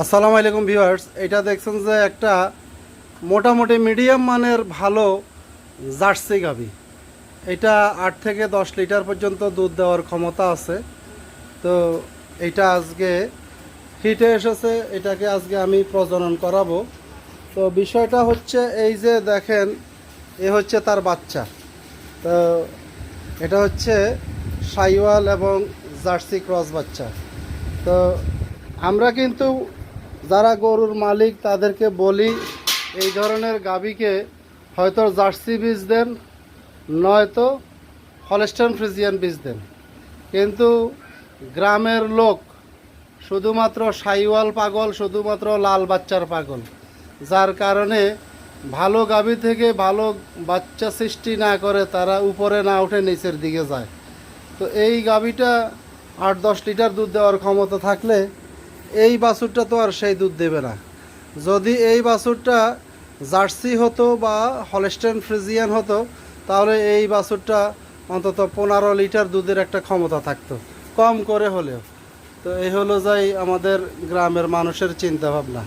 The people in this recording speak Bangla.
আসসালামু আলাইকুম ভিউয়ার্স, এটা দেখছেন যে একটা মোটামুটি মিডিয়াম মানের ভালো জার্সি গাভী। এটা 8 থেকে 10 লিটার পর্যন্ত দুধ দেওয়ার ক্ষমতা আছে। তো এটা আজকে হিটে এসেছে, এটাকে আজকে আমি প্রজনন করাবো। তো বিষয়টা হচ্ছে এই যে দেখেন, এ হচ্ছে তার বাচ্চা। তো এটা হচ্ছে সাইওয়াল এবং জার্সি ক্রস বাচ্চা। তো আমরা কিন্তু যারা গরুর মালিক তাদেরকে বলি এই ধরনের গাভীকে হয়তো জার্সি বীজ দেন, নয়তো হলস্টাইন ফ্রিজিয়ান বীজ দেন। কিন্তু গ্রামের লোক শুধুমাত্র সাইওয়াল পাগল, শুধুমাত্র লাল বাচ্চার পাগল, যার কারণে ভালো গাভী থেকে ভালো বাচ্চা সৃষ্টি না করে তারা উপরে না উঠে নিচের দিকে যায়। তো এই গাভীটা 8-10 লিটার দুধ দেওয়ার ক্ষমতা থাকলে এই বাছুরটা তো আর সেই দুধ দেবে না। যদি এই বাছুরটা জার্সি হতো বা হলস্টাইন ফ্রিজিয়ান হতো, তাহলে এই বাছুরটা অন্তত 15 লিটার দুধের একটা ক্ষমতা থাকতো, কম করে হলেও। তো এই হলো যাই আমাদের গ্রামের মানুষের চিন্তা ভাবনা।